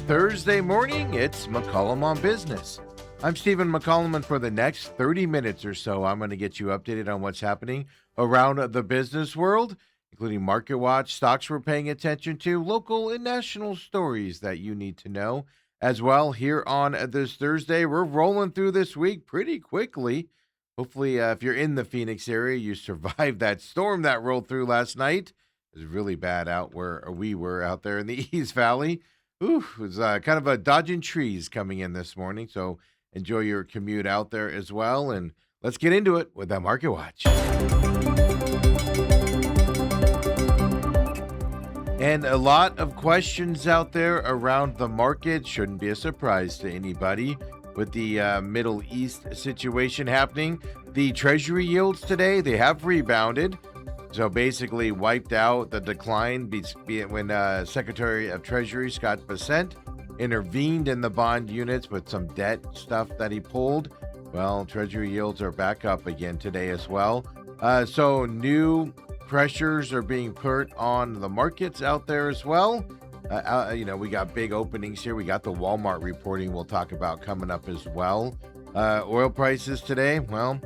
Thursday morning, it's McCollum on Business. I'm Stephen McCollum, and for the next 30 minutes or so, I'm going to get you updated on what's happening around the business world, including Market Watch, stocks we're paying attention to, local and national stories that you need to know. As well, here on this Thursday, we're rolling through this week pretty quickly. Hopefully, if you're in the Phoenix area, you survived that storm that rolled through last night. It was really bad out where we were out there in the East Valley. Ooh, it was kind of a dodging trees coming in this morning, so enjoy your commute out there as well. And let's get into it with that Market Watch. And a lot of questions out there around the market. Shouldn't be a surprise to anybody with the Middle East situation happening. The Treasury yields today, they have rebounded. So basically wiped out the decline when Secretary of Treasury Scott Bessent intervened in the bond units with some debt stuff that he pulled. Well, Treasury yields are back up again today as well. So new pressures are being put on the markets out there as well. We got big openings here. We got the Walmart reporting we'll talk about coming up as well. Oil prices today, well,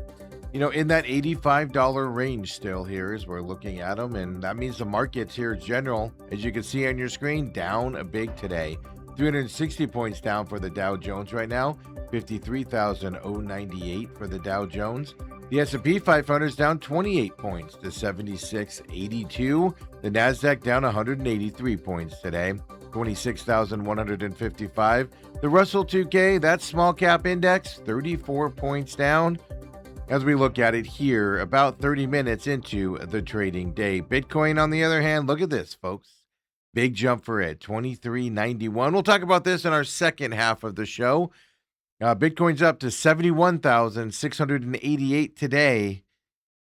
in that $85 range still here as we're looking at them. And that means the markets here in general, as you can see on your screen, down a big today. 360 points down for the Dow Jones right now. 53,098 for the Dow Jones. The S&P 500 is down 28 points to 7682. The NASDAQ down 183 points today. 26,155. The Russell 2K, that small cap index, 34 points down. As we look at it here, about 30 minutes into the trading day. Bitcoin, on the other hand, look at this, folks. Big jump for it, 2391. We'll talk about this in our second half of the show. Bitcoin's up to 71,688 today.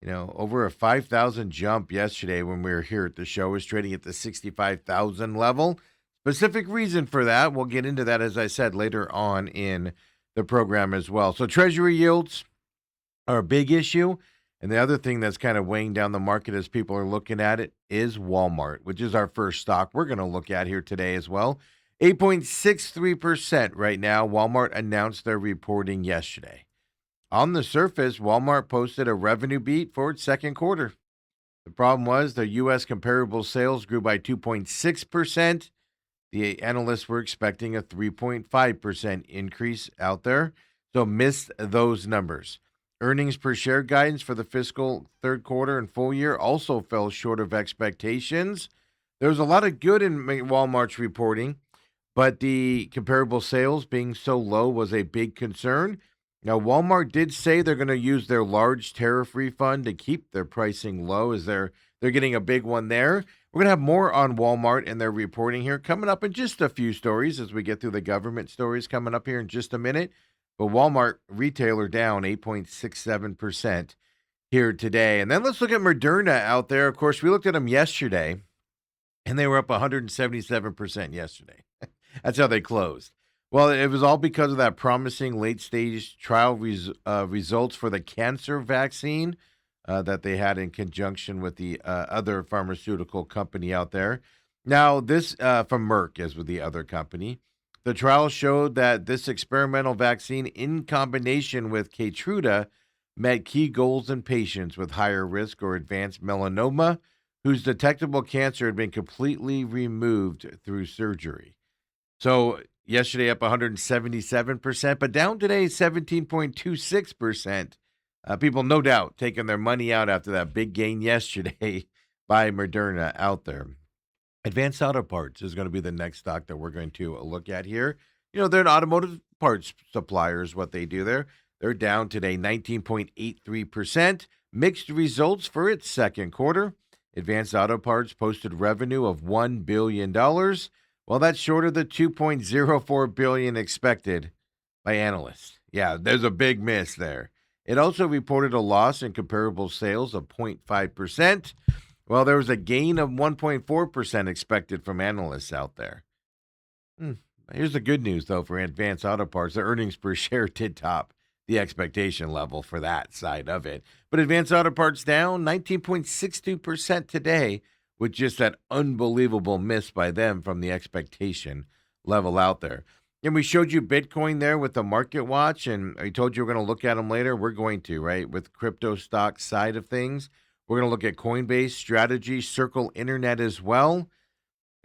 Over a 5,000 jump yesterday when we were here at the show. It was trading at the 65,000 level. Specific reason for that, we'll get into that, as I said, later on in the program as well. So Treasury yields are a big issue. And the other thing that's kind of weighing down the market as people are looking at it is Walmart, which is our first stock we're going to look at here today as well. 8.63% right now. Walmart announced their reporting yesterday. On the surface, Walmart posted a revenue beat for its second quarter. The problem was the U.S. comparable sales grew by 2.6%. The analysts were expecting a 3.5% increase out there, so missed those numbers. Earnings per share guidance for the fiscal third quarter and full year also fell short of expectations. There was a lot of good in Walmart's reporting, but the comparable sales being so low was a big concern. Now, Walmart did say they're going to use their large tariff refund to keep their pricing low, as they're getting a big one there. We're going to have more on Walmart and their reporting here coming up in just a few stories as we get through the government stories coming up here in just a minute. But Walmart retailer down 8.67% here today. And then let's look at Moderna out there. Of course, we looked at them yesterday, and they were up 177% yesterday. That's how they closed. Well, it was all because of that promising late-stage trial results for the cancer vaccine that they had in conjunction with the other pharmaceutical company out there. Now, this from Merck is with the other company. The trial showed that this experimental vaccine, in combination with Keytruda, met key goals in patients with higher risk or advanced melanoma, whose detectable cancer had been completely removed through surgery. So yesterday up 177%, but down today 17.26%. People, no doubt, taking their money out after that big gain yesterday by Moderna out there. Advanced Auto Parts is going to be the next stock that we're going to look at here. They're an automotive parts supplier is what they do there. They're down today 19.83%. Mixed results for its second quarter. Advanced Auto Parts posted revenue of $1 billion. Well, that's short of the $2.04 billion expected by analysts. Yeah, there's a big miss there. It also reported a loss in comparable sales of 0.5%. Well, there was a gain of 1.4% expected from analysts out there. Here's the good news, though, for Advanced Auto Parts. The earnings per share did top the expectation level for that side of it. But Advanced Auto Parts down 19.62% today with just that unbelievable miss by them from the expectation level out there. And we showed you Bitcoin there with the market watch, and I told you we're going to look at them later. We're going to, right? With crypto stock side of things, we're going to look at Coinbase, Strategy, Circle Internet as well.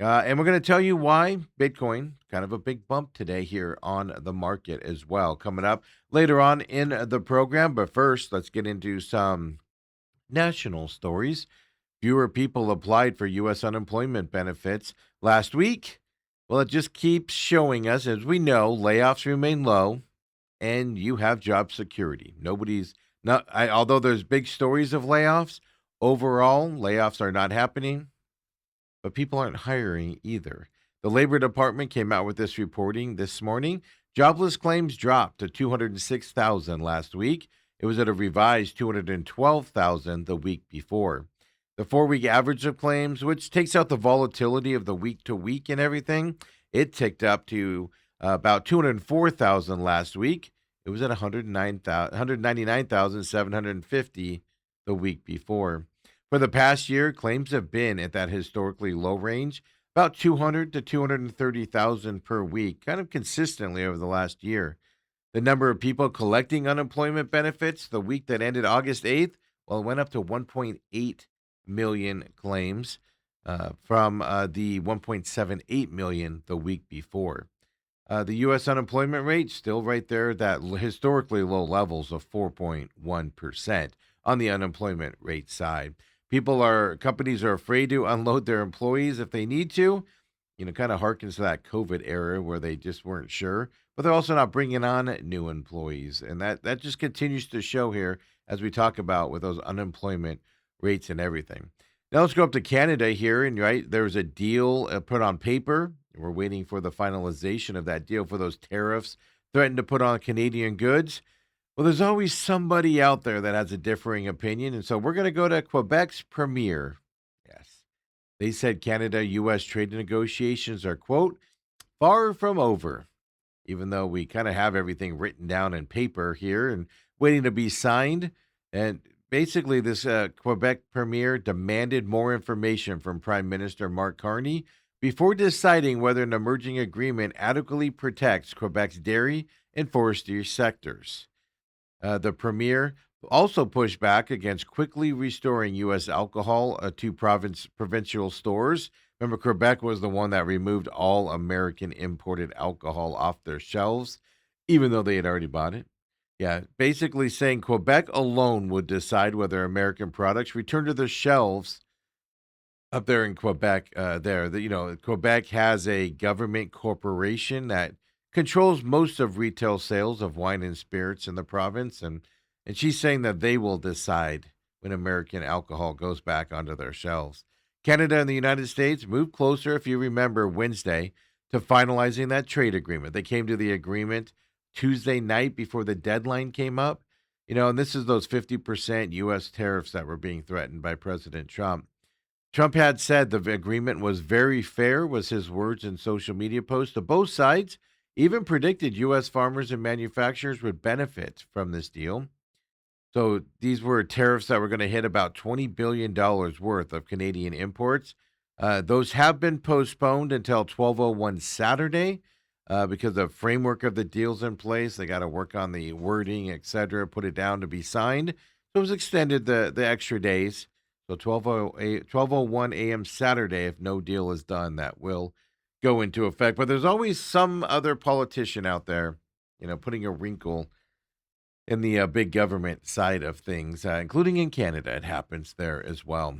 And we're going to tell you why Bitcoin, kind of a big bump today here on the market as well, coming up later on in the program. But first, let's get into some national stories. Fewer people applied for U.S. unemployment benefits last week. Well, it just keeps showing us, as we know, layoffs remain low and you have job security. Although there's big stories of layoffs, overall, layoffs are not happening, but people aren't hiring either. The Labor Department came out with this reporting this morning. Jobless claims dropped to 206,000 last week. It was at a revised 212,000 the week before. The 4-week average of claims, which takes out the volatility of the week to week and everything, it ticked up to about 204,000 last week. It was at 199,750 the week before. For the past year, claims have been at that historically low range, about 200 to 230,000 per week, kind of consistently over the last year. The number of people collecting unemployment benefits the week that ended August 8th, well, it went up to 1.8 million claims from the 1.78 million the week before. The U.S. unemployment rate still right there at that historically low levels of 4.1% on the unemployment rate side. Companies are afraid to unload their employees if they need to. Kind of harkens to that COVID era where they just weren't sure, but they're also not bringing on new employees. And that just continues to show here as we talk about with those unemployment rates and everything. Now let's go up to Canada here. And right, there's a deal put on paper. We're waiting for the finalization of that deal for those tariffs threatened to put on Canadian goods. Well, there's always somebody out there that has a differing opinion. And so we're going to go to Quebec's premier. Yes. They said Canada-U.S. trade negotiations are, quote, far from over, even though we kind of have everything written down in paper here and waiting to be signed. And basically, this Quebec premier demanded more information from Prime Minister Mark Carney before deciding whether an emerging agreement adequately protects Quebec's dairy and forestry sectors. The premier also pushed back against quickly restoring U.S. alcohol to provincial stores. Remember, Quebec was the one that removed all American imported alcohol off their shelves, even though they had already bought it. Yeah, basically saying Quebec alone would decide whether American products return to the shelves up there in Quebec. Quebec has a government corporation that controls most of retail sales of wine and spirits in the province, and she's saying that they will decide when American alcohol goes back onto their shelves. Canada and the United States moved closer, if you remember, Wednesday to finalizing that trade agreement. They came to the agreement Tuesday night before the deadline came up. And this is those 50% U.S. tariffs that were being threatened by President Trump. Trump had said the agreement was very fair, was his words in social media posts to both sides, even predicted U.S. farmers and manufacturers would benefit from this deal. So these were tariffs that were going to hit about $20 billion worth of Canadian imports. Those have been postponed until 12:01 Saturday because the framework of the deal's in place. They got to work on the wording, et cetera, put it down to be signed. So it was extended the extra days. So 12:01 a.m. Saturday, if no deal is done, that will go into effect. But there's always some other politician out there, putting a wrinkle in the big government side of things, including in Canada. It happens there as well.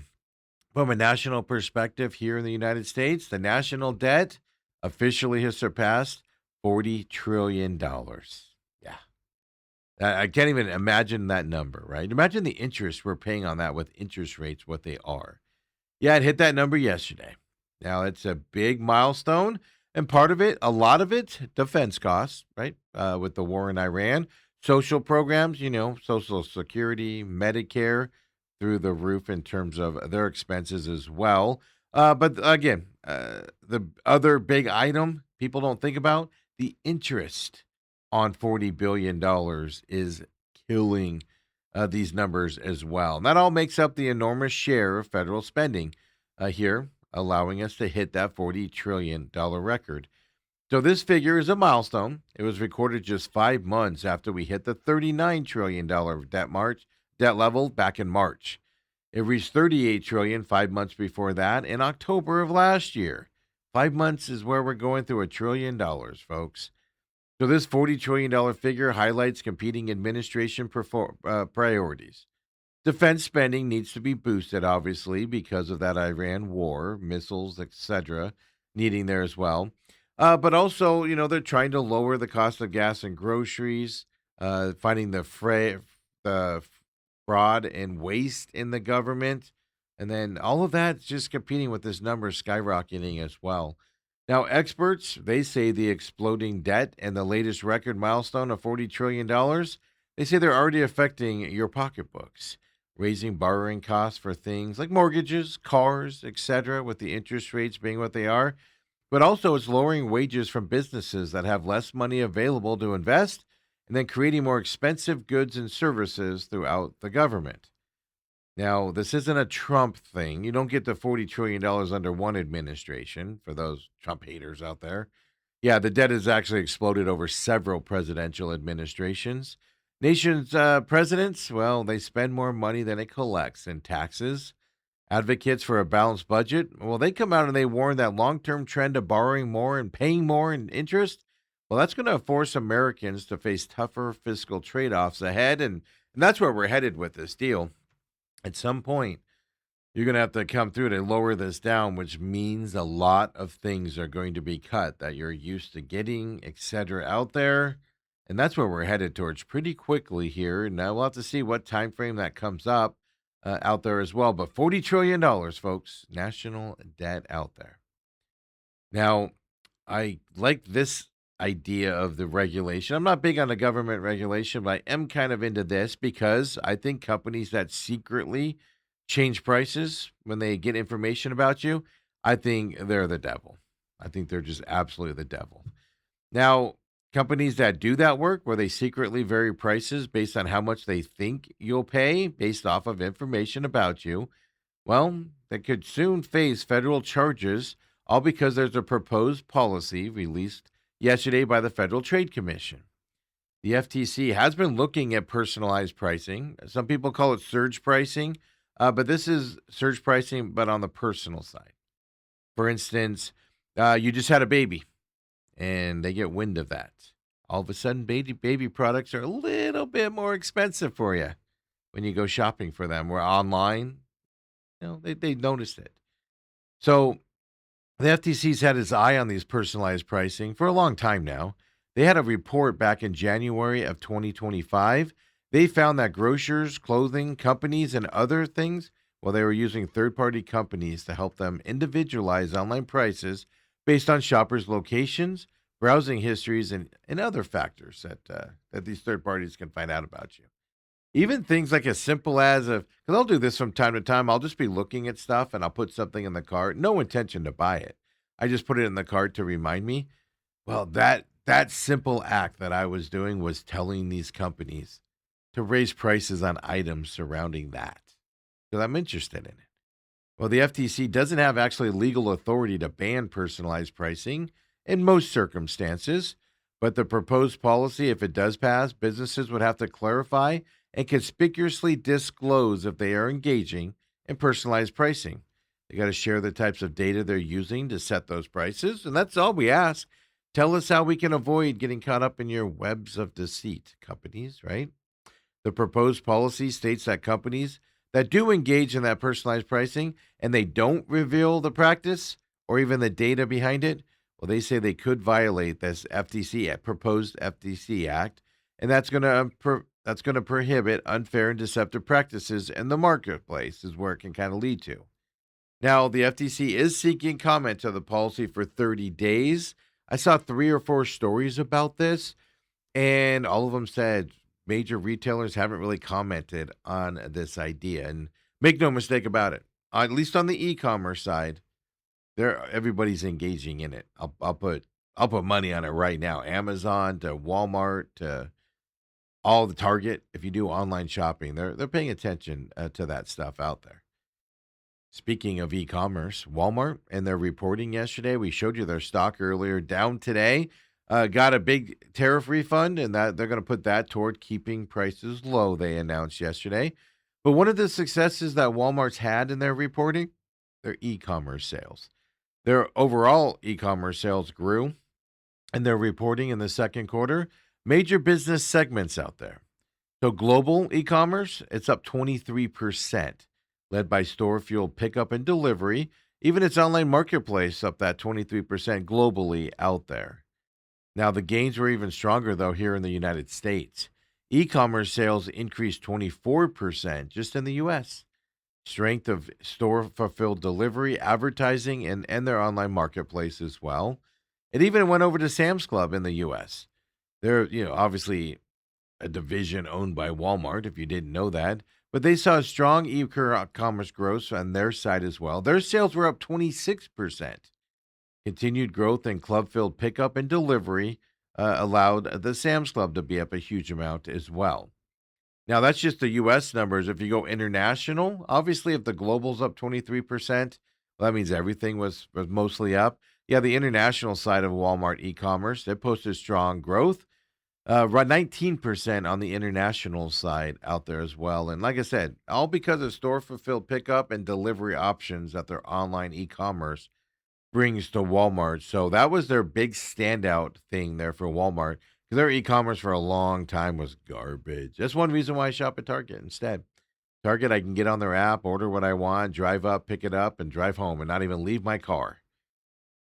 From a national perspective here in the United States, the national debt officially has surpassed $40 trillion. Yeah. I can't even imagine that number, right? Imagine the interest we're paying on that with interest rates, what they are. Yeah, it hit that number yesterday. Now, it's a big milestone, and a lot of it, defense costs, right? With the war in Iran. Social programs, Social Security, Medicare, through the roof in terms of their expenses as well. But again, the other big item people don't think about, the interest on $40 billion is killing these numbers as well. And that all makes up the enormous share of federal spending here, allowing us to hit that $40 trillion record. So this figure is a milestone. It was recorded just 5 months after we hit the $39 trillion debt level back in March. It reached 38 trillion 5 months before that in October of last year. 5 months is where we're going through $1 trillion, folks. So this $40 trillion figure highlights competing administration priorities. Defense spending needs to be boosted, obviously, because of that Iran war, missiles, etc., needing there as well. But also, they're trying to lower the cost of gas and groceries, finding the fraud and waste in the government. And then all of that's just competing with this number skyrocketing as well. Now, experts, they say the exploding debt and the latest record milestone of $40 trillion, they say they're already affecting your pocketbooks, raising borrowing costs for things like mortgages, cars, etc., with the interest rates being what they are. But also, it's lowering wages from businesses that have less money available to invest and then creating more expensive goods and services throughout the government. Now, this isn't a Trump thing. You don't get the $40 trillion under one administration for those Trump haters out there. Yeah, the debt has actually exploded over several presidential administrations. Nations' presidents, well, they spend more money than it collects in taxes. Advocates for a balanced budget, well, they come out and they warn that long term trend of borrowing more and paying more in interest, well, that's going to force Americans to face tougher fiscal trade offs ahead. And that's where we're headed with this deal. At some point, you're going to have to come through to lower this down, which means a lot of things are going to be cut that you're used to getting, etc., out there. And that's where we're headed towards pretty quickly here. And we'll have to see what time frame that comes up out there as well. But $40 trillion, folks, national debt out there. Now, I like this idea of the regulation. I'm not big on the government regulation, but I am kind of into this because I think companies that secretly change prices when they get information about you, I think they're the devil. I think they're just absolutely the devil. Now, companies that do that work where they secretly vary prices based on how much they think you'll pay based off of information about you, well, they could soon face federal charges, all because there's a proposed policy released yesterday by the Federal Trade Commission. The FTC has been looking at personalized pricing. Some people call it surge pricing, but this is surge pricing, but on the personal side. For instance, you just had a baby and they get wind of that. All of a sudden, baby products are a little bit more expensive for you when you go shopping for them. We're online, they noticed it. So the FTC's had its eye on these personalized pricing for a long time now. They had a report back in January of 2025. They found that grocers, clothing companies, and other things, well, they were using third-party companies to help them individualize online prices based on shoppers' locations, browsing histories, and other factors that these third parties can find out about you. Even things like as simple as because I'll do this from time to time. I'll just be looking at stuff and I'll put something in the cart. No intention to buy it. I just put it in the cart to remind me. Well, that simple act that I was doing was telling these companies to raise prices on items surrounding that because I'm interested in it. Well, the FTC doesn't have actually legal authority to ban personalized pricing in most circumstances, but the proposed policy, if it does pass, businesses would have to clarify and conspicuously disclose if they are engaging in personalized pricing. They got to share the types of data they're using to set those prices, and that's all we ask. Tell us how we can avoid getting caught up in your webs of deceit, companies, right? The proposed policy states that companies that do engage in that personalized pricing and they don't reveal the practice or even the data behind it, well, they say they could violate this proposed FTC Act, and that's going to prohibit unfair and deceptive practices in the marketplace, is where it can kind of lead to. Now, the FTC is seeking comment to the policy for 30 days. I saw 3 or 4 stories about this, and all of them said major retailers haven't really commented on this idea. And make no mistake about it, at least on the e-commerce side, everybody's engaging in it. I'll put money on it right now. Amazon to Walmart to all the Target. If you do online shopping, they're paying attention to that stuff out there. Speaking of e-commerce, Walmart and their reporting yesterday, we showed you their stock earlier, down today. Got a big tariff refund, and that they're going to put that toward keeping prices low. They announced yesterday. But one of the successes that Walmart's had in their reporting, their e-commerce sales. Their overall e-commerce sales grew, and they're reporting in the second quarter. Major business segments out there. So global e-commerce, it's up 23%, led by store fuel pickup and delivery. Even its online marketplace up that 23% globally out there. Now the gains were even stronger though here in the United States. E-commerce sales increased 24% just in the US. Strength of store fulfilled delivery, advertising, and their online marketplace as well. It even went over to Sam's Club in the US. They're, obviously a division owned by Walmart, if you didn't know that. But they saw strong e-commerce growth on their side as well. Their sales were up 26%. Continued growth in club-filled pickup and delivery allowed the Sam's Club to be up a huge amount as well. Now, that's just the U.S. numbers. If you go international, obviously, if the global's up 23%, well, that means everything was mostly up. Yeah, the international side of Walmart e-commerce, it posted strong growth. Right, 19% on the international side out there as well. And like I said, all because of store fulfilled pickup and delivery options that their online e-commerce brings to Walmart. So that was their big standout thing there for Walmart because their e-commerce for a long time was garbage. That's one reason why I shop at Target instead. Target, I can get on their app, order what I want, drive up, pick it up, and drive home and not even leave my car.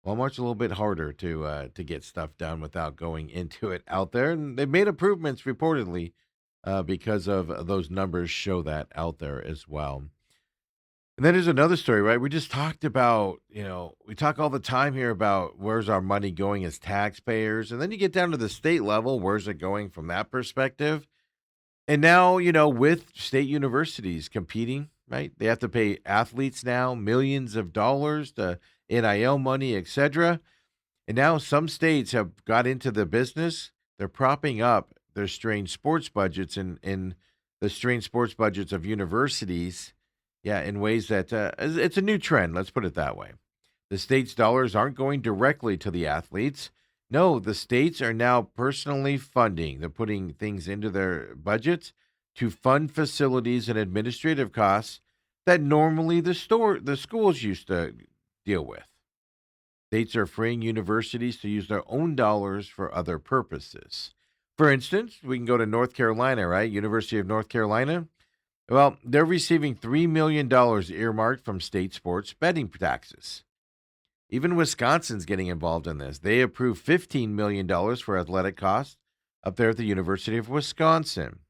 Walmart's a little bit harder to get stuff done without going into it out there, and they've made improvements reportedly because of those numbers show that out there as well. And then there's another story, right? We just talked about, we talk all the time here about where's our money going as taxpayers, and then you get down to the state level, where's it going from that perspective? And now, with state universities competing, right? They have to pay athletes now millions of dollars to NIL money, etc. And now some states have got into the business. They're propping up their strange sports budgets in the strange sports budgets of universities. Yeah, in ways that it's a new trend. Let's put it that way. The state's dollars aren't going directly to the athletes. No, the states are now personally funding. They're putting things into their budgets to fund facilities and administrative costs that normally the schools used to deal with. States are freeing universities to use their own dollars for other purposes. For instance, we can go to North Carolina, right? University of North Carolina. Well, they're receiving $3 million earmarked from state sports betting taxes. Even Wisconsin's getting involved in this. They approved $15 million for athletic costs up there at the University of Wisconsin.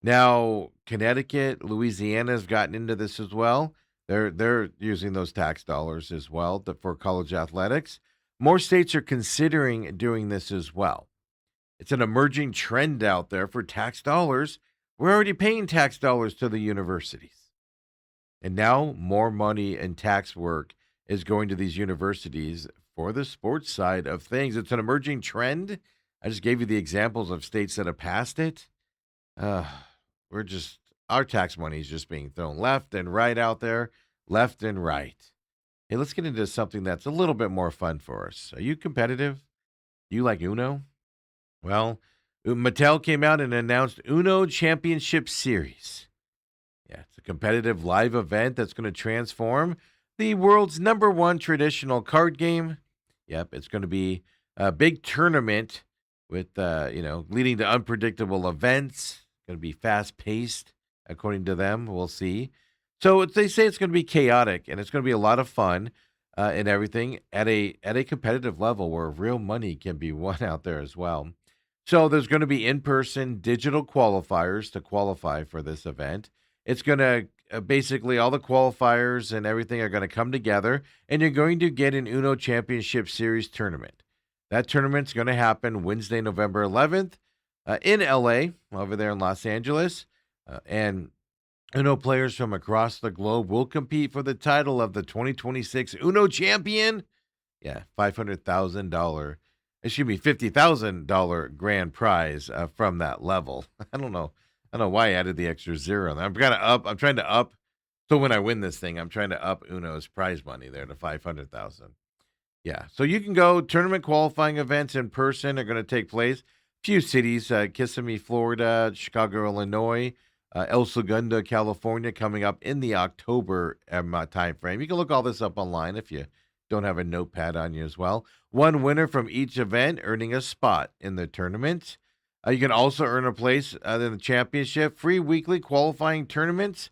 Now, Connecticut, Louisiana have gotten into this as well. They're using those tax dollars as well for college athletics. More states are considering doing this as well. It's an emerging trend out there for tax dollars. We're already paying tax dollars to the universities. And now more money and tax work is going to these universities for the sports side of things. It's an emerging trend. I just gave you the examples of states that have passed it. Our tax money is just being thrown left and right out there, left and right. Hey, let's get into something that's a little bit more fun for us. Are you competitive? Do you like Uno? Well, Mattel came out and announced Uno Championship Series. Yeah, it's a competitive live event that's going to transform the world's #1 traditional card game. Yep, it's going to be a big tournament with, leading to unpredictable events. Going to be fast paced, according to them. We'll see. So they say it's going to be chaotic and it's going to be a lot of fun and everything at a competitive level where real money can be won out there as well. So there's going to be in-person digital qualifiers to qualify for this event. It's going to basically all the qualifiers and everything are going to come together, and you're going to get an Uno Championship Series tournament. That tournament's going to happen Wednesday, November 11th in LA, over there in Los Angeles. And Uno players from across the globe will compete for the title of the 2026 Uno Champion. Yeah, $500,000. Excuse me, $50,000 grand prize from that level. I don't know why I added the extra zero. I'm trying to up So when I win this thing, I'm trying to up Uno's prize money there to 500,000. Yeah. So you can go. Tournament qualifying events in person are going to take place. Few cities, Kissimmee, Florida, Chicago, Illinois, El Segundo, California, coming up in the October time frame. You can look all this up online if you don't have a notepad on you as well. One winner from each event earning a spot in the tournament. You can also earn a place in the championship. Free weekly qualifying tournaments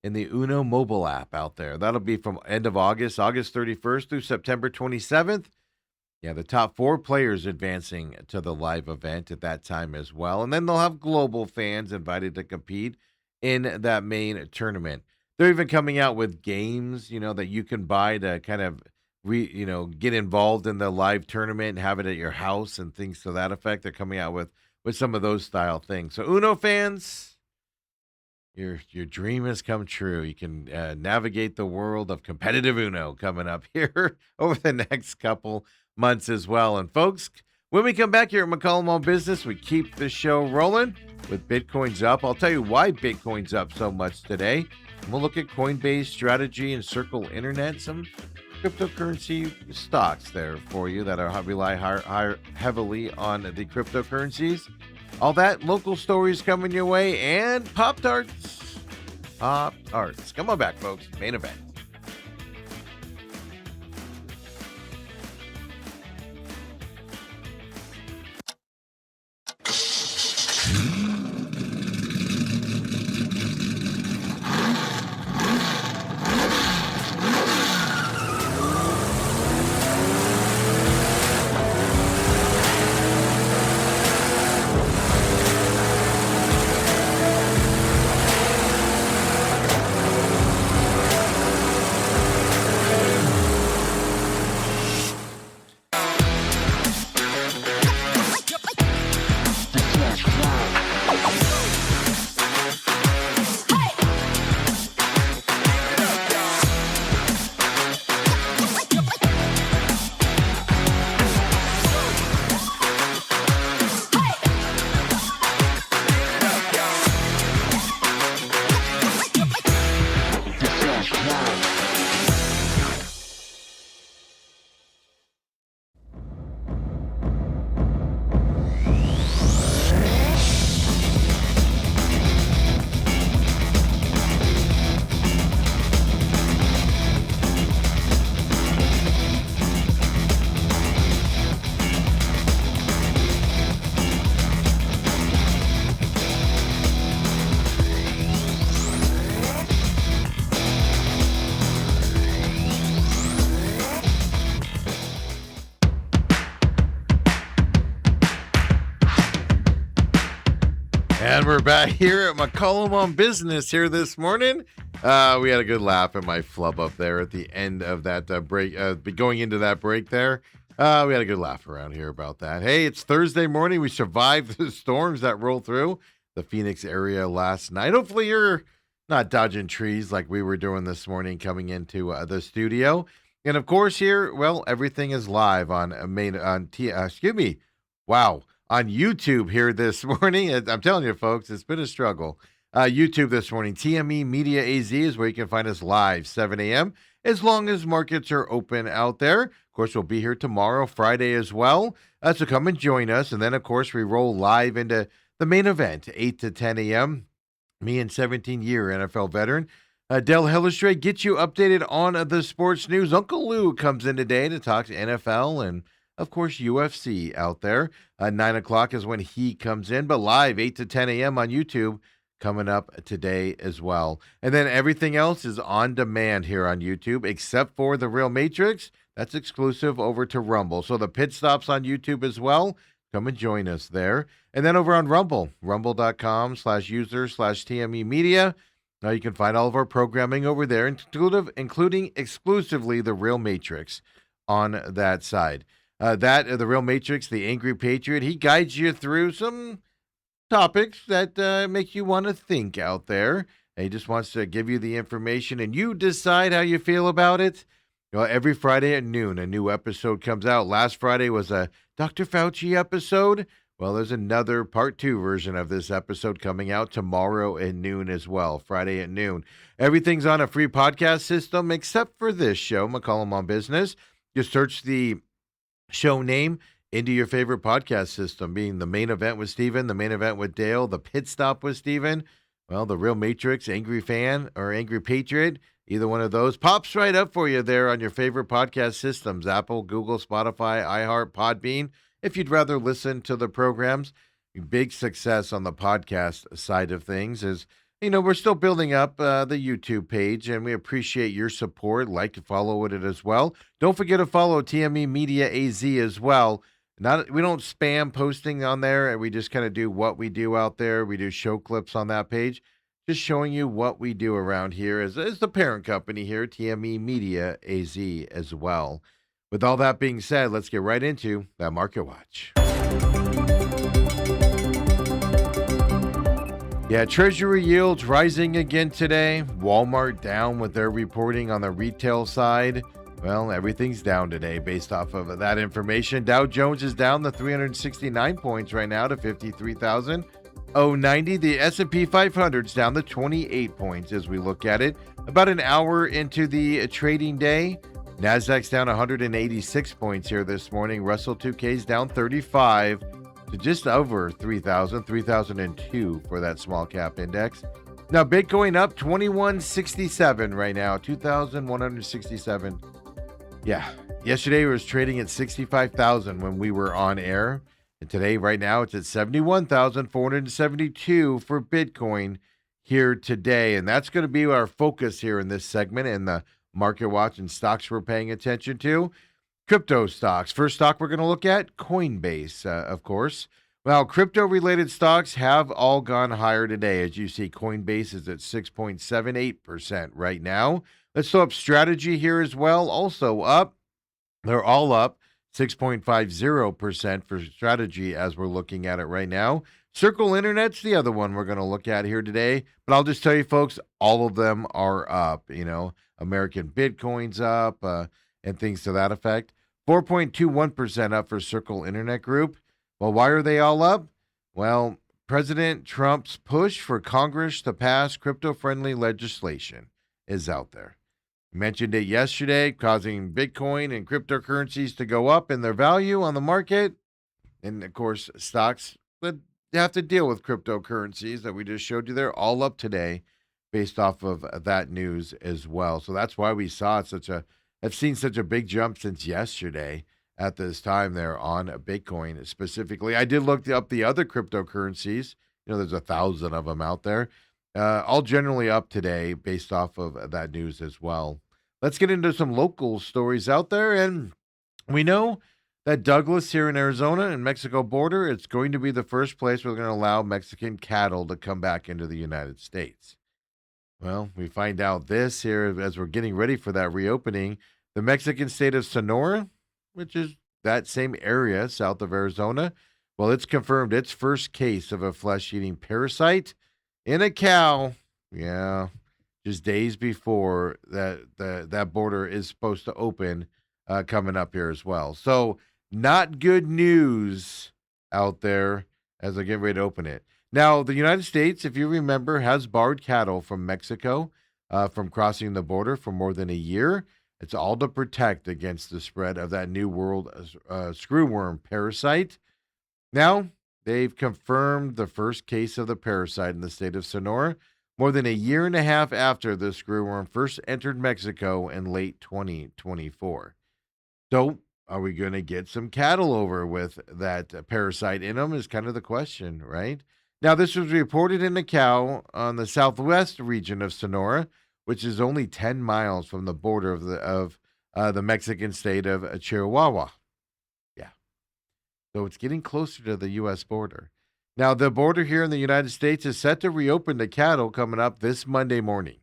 in the Uno mobile app out there. That'll be from end of August, August 31st through September 27th. Yeah, the top 4 players advancing to the live event at that time as well. And then they'll have global fans invited to compete in that main tournament. They're even coming out with games, that you can buy to kind of get involved in the live tournament and have it at your house and things to that effect. They're coming out with some of those style things. So Uno fans, your dream has come true. You can navigate the world of competitive Uno coming up here over the next couple months as well. And folks, when we come back here at McCollum on Business, we keep the show rolling with Bitcoin's up. I'll tell you why Bitcoin's up so much today. And we'll look at Coinbase strategy and Circle Internet, some cryptocurrency stocks there for you that rely heavily on the cryptocurrencies. All that, local stories coming your way, and Pop-Tarts. Pop-Tarts. Come on back, folks. Main event. And we're back here at McCollum on Business here this morning. We had a good laugh at my flub up there at the end of that break. Going into that break there, we had a good laugh around here about that. Hey, it's Thursday morning. We survived the storms that rolled through the Phoenix area last night. Hopefully you're not dodging trees like we were doing this morning coming into the studio. And of course here, well, everything is live on on YouTube here this morning. I'm telling you, folks, it's been a struggle. YouTube this morning, TME Media AZ is where you can find us live, 7 a.m., as long as markets are open out there. Of course, we'll be here tomorrow, Friday as well. So come and join us. And then, of course, we roll live into the main event, 8 to 10 a.m. Me and 17-year NFL veteran Dell Hellestrade gets you updated on the sports news. Uncle Lou comes in today to talk to NFL and, of course, UFC out there. 9 o'clock is when he comes in, but live 8 to 10 a.m. on YouTube coming up today as well. And then everything else is on demand here on YouTube, except for The Real Matrix. That's exclusive over to Rumble. So the pit stops on YouTube as well. Come and join us there. And then over on Rumble, rumble.com/user/TME Media. Now you can find all of our programming over there, including exclusively The Real Matrix on that side. The Real Matrix, the Angry Patriot, he guides you through some topics that make you want to think out there. And he just wants to give you the information, and you decide how you feel about it. Every Friday at noon, a new episode comes out. Last Friday was a Dr. Fauci episode Well, there's another part two version of this episode coming out tomorrow at noon as well, Friday at noon. Everything's on a free podcast system except for this show, McCollum on Business. Just search the show name into your favorite podcast system, being the main event with Steven, the main event with Dale, the pit stop with Steven, well, the Real Matrix, Angry Fan, or Angry Patriot. Either one of those pops right up for you there on your favorite podcast systems, Apple, Google, Spotify, iHeart, Podbean. If you'd rather listen to the programs, big success on the podcast side of things is, we're still building up the YouTube page, and we appreciate your support. Like to follow it as well. Don't forget to follow TME Media AZ as well. We don't spam posting on there, and we just kind of do what we do out there. We do show clips on that page, just showing you what we do around here as the parent company here, TME Media AZ as well. With all that being said, let's get right into that Market Watch. Yeah, Treasury yields rising again today. Walmart down with their reporting on the retail side. Well, everything's down today based off of that information. Dow Jones is down to 369 points right now to 53,090. The S&P 500 is down to 28 points as we look at it. About an hour into the trading day. Nasdaq's down 186 points here this morning. Russell 2K is down 35 to just over 3,002 for that small cap index. Now, Bitcoin up 2167 right now, 2,167. Yeah, yesterday it was trading at 65,000 when we were on air. And today, right now, it's at 71,472 for Bitcoin here today. And that's going to be our focus here in this segment and the Market Watch and stocks we're paying attention to. Crypto stocks. First stock we're going to look at, Coinbase, of course. Well, crypto-related stocks have all gone higher today. As you see, Coinbase is at 6.78% right now. Let's throw up Strategy here as well, also up. They're all up, 6.50% for Strategy as we're looking at it right now. Circle Internet's the other one we're going to look at here today. But I'll just tell you, folks, all of them are up. American Bitcoin's up and things to that effect. 4.21% up for Circle Internet Group. Well, why are they all up? Well, President Trump's push for Congress to pass crypto-friendly legislation is out there. Mentioned it yesterday, causing Bitcoin and cryptocurrencies to go up in their value on the market. And, of course, stocks that have to deal with cryptocurrencies that we just showed you, they're all up today based off of that news as well. So that's why we saw I've seen such a big jump since yesterday at this time there on Bitcoin specifically. I did look up the other cryptocurrencies. There's 1,000 of them out there. All generally up today based off of that news as well. Let's get into some local stories out there. And we know that Douglas here in Arizona and Mexico border, it's going to be the first place we're going to allow Mexican cattle to come back into the United States. Well, we find out this here as we're getting ready for that reopening. The Mexican state of Sonora, which is that same area south of Arizona, well, it's confirmed its first case of a flesh-eating parasite in a cow. Yeah, just days before that border is supposed to open coming up here as well. So not good news out there as I get ready to open it. Now, the United States, if you remember, has barred cattle from Mexico from crossing the border for more than a year. It's all to protect against the spread of that New World screwworm parasite. Now, they've confirmed the first case of the parasite in the state of Sonora more than a year and a half after the screwworm first entered Mexico in late 2024. So, are we going to get some cattle over with that parasite in them is kind of the question, right? Now, this was reported in a cow on the southwest region of Sonora, which is only 10 miles from the border of the Mexican state of Chihuahua. Yeah. So it's getting closer to the U.S. border. Now, the border here in the United States is set to reopen to cattle coming up this Monday morning.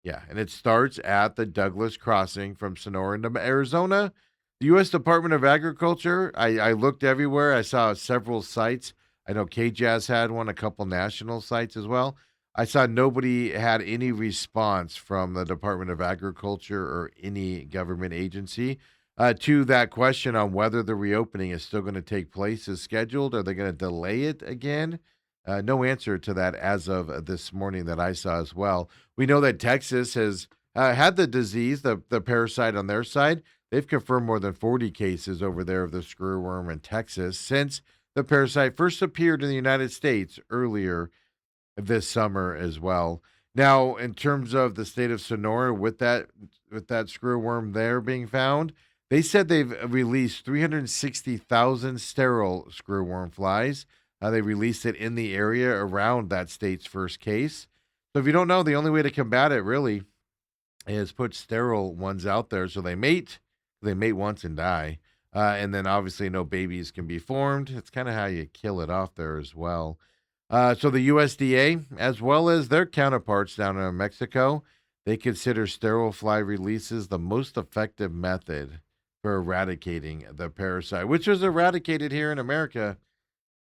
Yeah, and it starts at the Douglas crossing from Sonora into Arizona. The U.S. Department of Agriculture, I looked everywhere. I saw several sites. I know KJAS had one, a couple national sites as well. I saw nobody had any response from the Department of Agriculture or any government agency To that question on whether the reopening is still going to take place as scheduled, are they going to delay it again? No answer to that as of this morning that I saw as well. We know that Texas has had the disease, the parasite on their side. They've confirmed more than 40 cases over there of the screwworm in Texas since the parasite first appeared in the United States earlier this summer as well. Now, in terms of the state of Sonora with that screwworm there being found, they said they've released 360,000 sterile screwworm flies. They released it in the area around that state's first case. So if you don't know, the only way to combat it really is put sterile ones out there so they mate once and die. And then obviously no babies can be formed. It's kind of how you kill it off there as well. So the USDA, as well as their counterparts down in Mexico, they consider sterile fly releases the most effective method for eradicating the parasite, which was eradicated here in America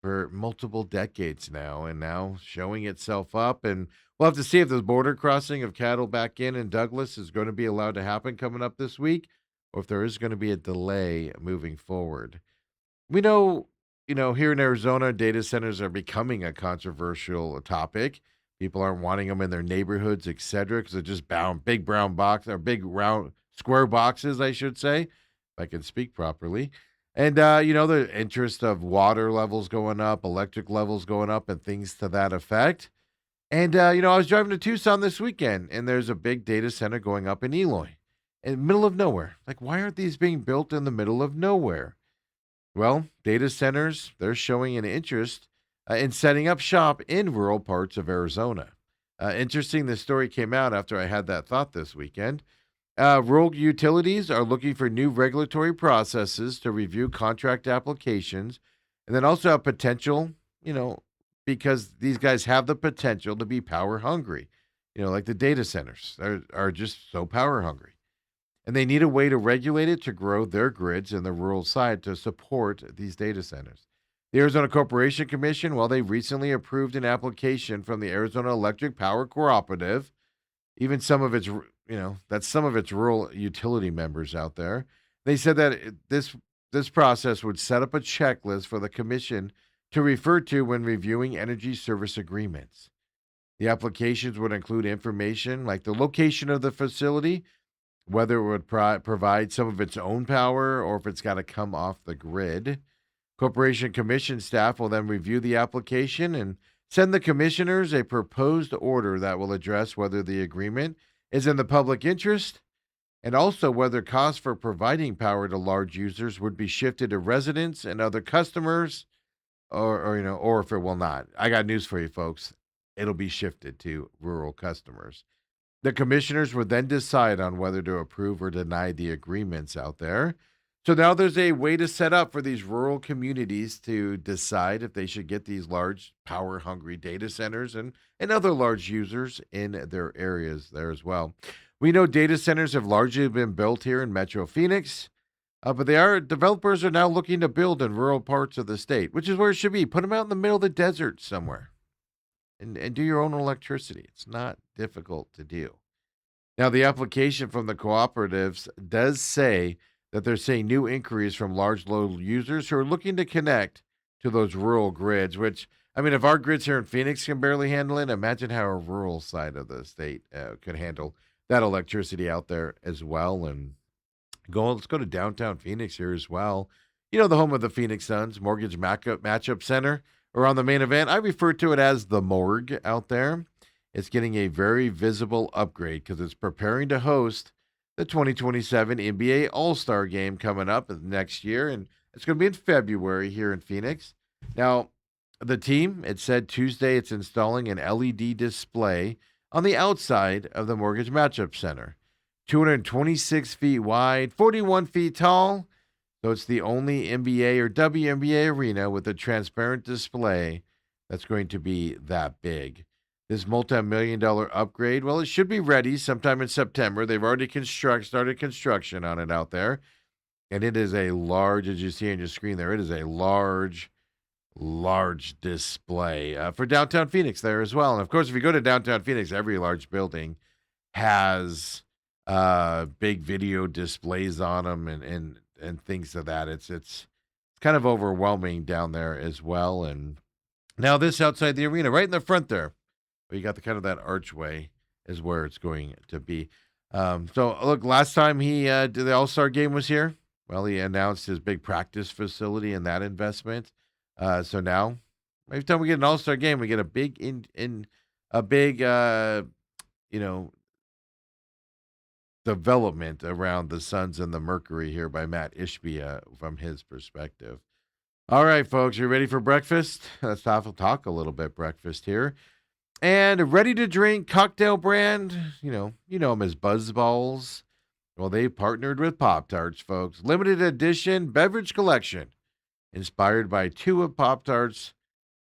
for multiple decades now, and now showing itself up. And we'll have to see if the border crossing of cattle back in Douglas is going to be allowed to happen coming up this week, or if there is going to be a delay moving forward. We know, here in Arizona, data centers are becoming a controversial topic. People aren't wanting them in their neighborhoods, et cetera, because they're just bound big brown box or big round square boxes, I should say, if I can speak properly. And the interest of water levels going up, electric levels going up, and things to that effect. And I was driving to Tucson this weekend, and there's a big data center going up in Eloy, in the middle of nowhere. Like, why aren't these being built in the middle of nowhere? Well, data centers, they're showing an interest in setting up shop in rural parts of Arizona. Interesting, this story came out after I had that thought this weekend. Rural utilities are looking for new regulatory processes to review contract applications and then also have potential, because these guys have the potential to be power hungry, like the data centers are just so power hungry. And they need a way to regulate it to grow their grids in the rural side to support these data centers. The Arizona Corporation Commission, well, they recently approved an application from the Arizona Electric Power Cooperative, even some of its, that's some of its rural utility members out there. They said that this process would set up a checklist for the commission to refer to when reviewing energy service agreements. The applications would include information like the location of the facility, whether it would provide some of its own power or if it's got to come off the grid. Corporation Commission staff will then review the application and send the commissioners a proposed order that will address whether the agreement is in the public interest and also whether costs for providing power to large users would be shifted to residents and other customers or if it will not. I got news for you folks. It'll be shifted to rural customers. The commissioners would then decide on whether to approve or deny the agreements out there. So now there's a way to set up for these rural communities to decide if they should get these large power hungry data centers and other large users in their areas there as well. We know data centers have largely been built here in Metro Phoenix, but developers are now looking to build in rural parts of the state, which is where it should be. Put them out in the middle of the desert somewhere and do your own electricity. It's not difficult to do. Now, the application from the cooperatives does say that they're seeing new inquiries from large load users who are looking to connect to those rural grids, which, I mean, if our grids here in Phoenix can barely handle it, imagine how a rural side of the state could handle that electricity out there as well. And let's go to downtown Phoenix here as well. The home of the Phoenix Suns Mortgage Matchup Center, or on the main event. I refer to it as the morgue out there. It's getting a very visible upgrade because it's preparing to host the 2027 NBA All-Star Game coming up next year, and it's going to be in February here in Phoenix. Now, the team, it said Tuesday it's installing an LED display on the outside of the Mortgage Matchup Center. 226 feet wide, 41 feet tall, so it's the only NBA or WNBA arena with a transparent display that's going to be that big. This multi-million-dollar upgrade, well, it should be ready sometime in September. They've already started construction on it out there. And it is a large, as you see on your screen there, it is a large display for downtown Phoenix there as well. And, of course, if you go to downtown Phoenix, every large building has big video displays on them and and things of that. It's kind of overwhelming down there as well. And now this outside the arena, right in the front there, where you got the kind of that archway is where it's going to be. So look, last time he did the All-Star game was here. Well, he announced his big practice facility and that investment. So now, every time we get an All-Star game, we get a big you know, development around the Suns and the Mercury here by Matt Ishbia from his perspective. All right, folks, you ready for breakfast? Let's talk a little bit breakfast here. And ready to drink cocktail brand, you know them as Buzz Balls. Well, they partnered with Pop-Tarts, folks. Limited edition beverage collection inspired by two of Pop-Tarts,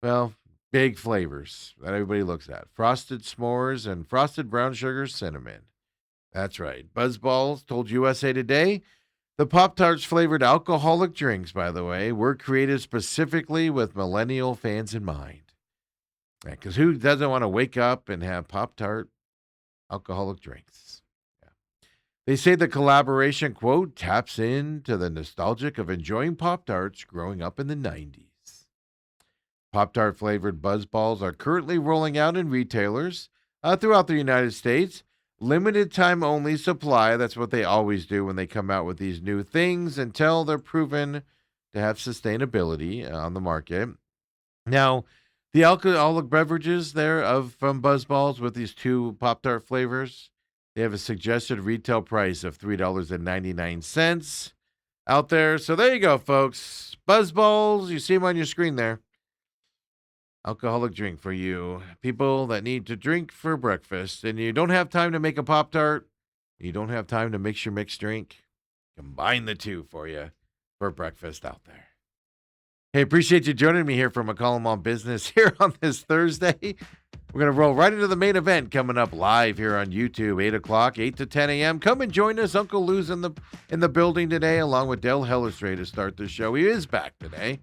well, big flavors that everybody looks at. Frosted s'mores and frosted brown sugar cinnamon. That's right. Buzz Balls told USA Today. The Pop-Tarts flavored alcoholic drinks, by the way, were created specifically with millennial fans in mind. Because who doesn't want to wake up and have Pop-Tart alcoholic drinks? Yeah. They say the collaboration, quote, taps into the nostalgic of enjoying Pop-Tarts growing up in the 90s. Pop-Tart flavored Buzz Balls are currently rolling out in retailers throughout the United States. Limited time only supply. That's what they always do when they come out with these new things until they're proven to have sustainability on the market. Now, the alcoholic beverages there from Buzz Balls with these two Pop-Tart flavors, they have a suggested retail price of $3.99 out there. So there you go, folks. Buzz Balls, you see them on your screen there. Alcoholic drink for you people that need to drink for breakfast and you don't have time to make a Pop-Tart, you don't have time to mix your mixed drink, combine the two for you for breakfast out there. Hey, appreciate you joining me here from McCollum on Business here on this Thursday. We're going to roll right into the main event coming up live here on YouTube, 8 o'clock, 8 to 10 a.m. Come and join us. Uncle Lou's in the building today, along with Dale Hellestrade to start the show. He is back today.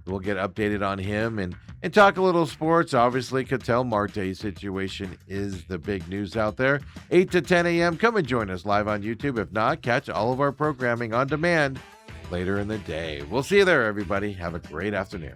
We'll get updated on him and talk a little sports. Obviously, Ketel Marte's situation is the big news out there. 8 to 10 a.m. Come and join us live on YouTube. If not, catch all of our programming on demand later in the day. We'll see you there, everybody. Have a great afternoon.